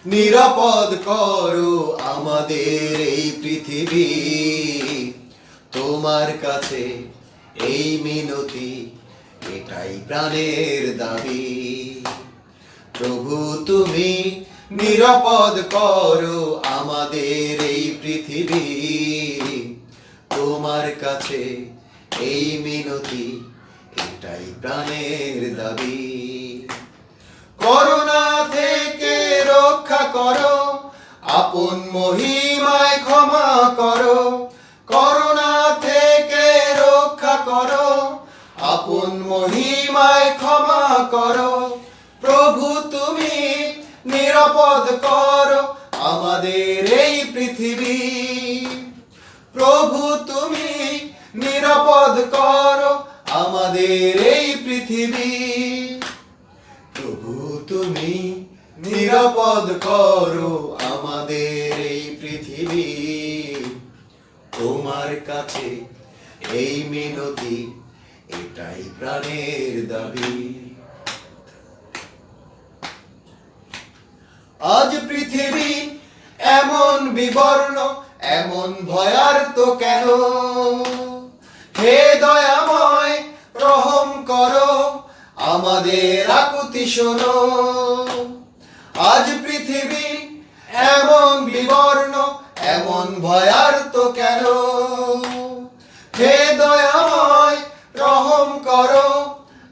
নিরাপদ করো আমাদের এই পৃথিবী। তোমার কাছে এই মিনতি, এটাই প্রাণের দাবি। প্রভু তুমি নিরাপদ করো আমাদের এই পৃথিবী। তোমার কাছে এই মিনতি, এটাই প্রাণের দাবি। করোনা থেকে রক্ষা করো, আপন মহিমায় ক্ষমা করো। করোনা থেকে রক্ষা করো, আপন মহিমায় ক্ষমা করো। প্রভু তুমি নিরাপদ করো আমাদের এই পৃথিবী। প্রভু তুমি নিরাপদ করো আমাদের এই পৃথিবী। প্রভু তুমি নিরাপদ করো আমাদের এই পৃথিবী। তোমার কাছে এই মিনতি, এটাই প্রাণের দাবি। আজ পৃথিবী এমন বিবর্ণ, এমন ভয়ার্ত কেন? হে দয়াময় রহম করো, আমাদের আকুতি শোনো। আজ পৃথিবী এমন বিবর্ণ, এমন ভয়ার্ত কেন? হে দয়াময় রহম করো,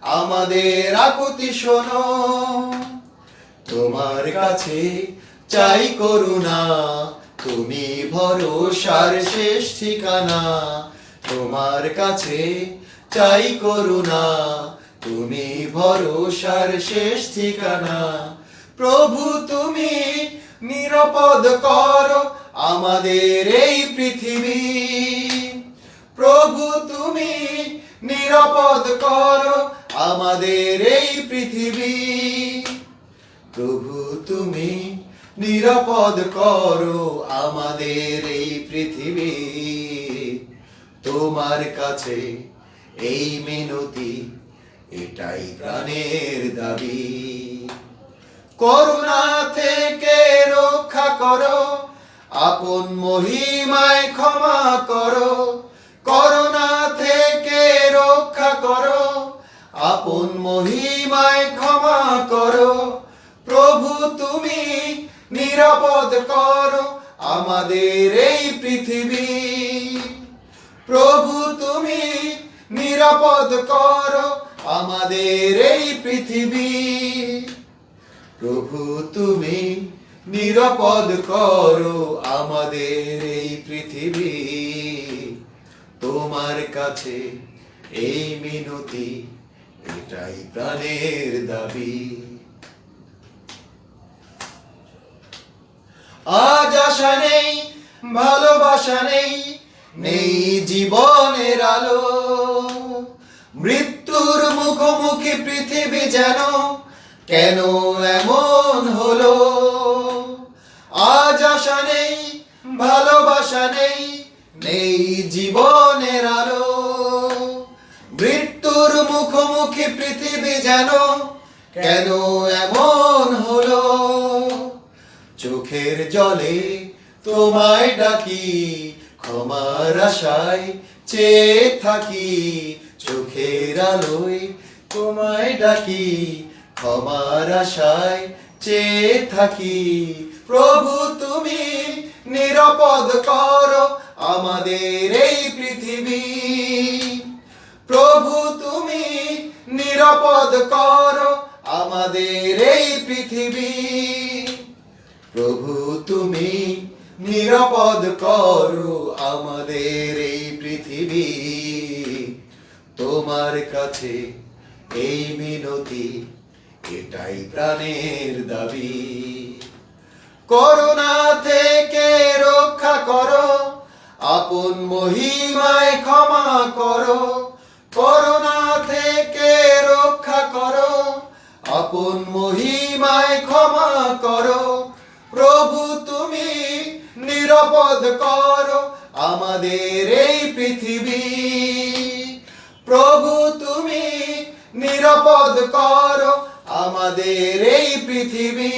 আমাদের আকুতি শোনো। তোমার কাছে চাই করুণা, তুমি ভরসার শেষ ঠিকানা। তোমার কাছে চাই করুণা, তুমি ভরসার শেষ ঠিকানা। প্রভু তুমি নিরাপদ করো আমাদের এই পৃথিবী। প্রভু তুমি নিরাপদ করো আমাদের এই পৃথিবী। প্রভু তুমি নিরাপদ করো আমাদের এই পৃথিবী। তোমার কাছে এই মিনতি, এটাই প্রাণের দাবি। করোনা থেকে রক্ষা করো, আপন মহিমায় ক্ষমা করো। করোনা থেকে রক্ষা করো, আপন মহিমায় ক্ষমা করো। প্রভু তুমি নিরাপদ করো আমাদের এই পৃথিবী। প্রভু তুমি নিরাপদ করো আমাদের এই পৃথিবী। প্রভু তুমি নিরাপদ করো আমাদের এই পৃথিবী। তোমার কাছে এই মিনতি, এটাই প্রাণের দাবি। আজ আশা নেই, ভালোবাসা নেই, নেই জীবনের আলো। মৃত্যুর মুখোমুখি পৃথিবী যেন কেন এমন হলো? আজ আশা নেই, ভালোবাসা নেই, নেই জীবনের আলো। মৃত্যুর মুখোমুখি পৃথিবী যেন কেন এমন হলো? চোখের জলে তোমায় ডাকি, ক্ষমার আশায় চেয়ে থাকি। চোখের আলোয় তোমায় ডাকি, ক্ষমার আশায় চেয়ে থাকি। প্রভু তুমি নিরাপদ করো আমাদের এই পৃথিবী। প্রভু তুমি নিরাপদ করো আমাদের এই পৃথিবী। প্রভু তুমি নিরাপদ করো আমাদের এই পৃথিবী। তোমার কাছে এই মিনতি, এটাই প্রাণের দাবি। করোনা থেকে রক্ষা করো, আপন মহিমায় ক্ষমা করো। করোনা থেকে রক্ষা করো, আপন মহিমায় ক্ষমা করো। প্রভু তুমি নিরাপদ করো আমাদের এই পৃথিবী। প্রভু তুমি নিরাপদ করো আমাদের এই পৃথিবী।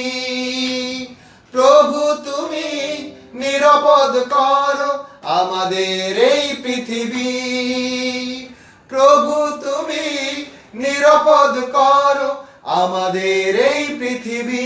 নিরাপদ করো আমাদের এই পৃথিবী। প্রভু তুমি নিরাপদ করো আমাদের এই পৃথিবী।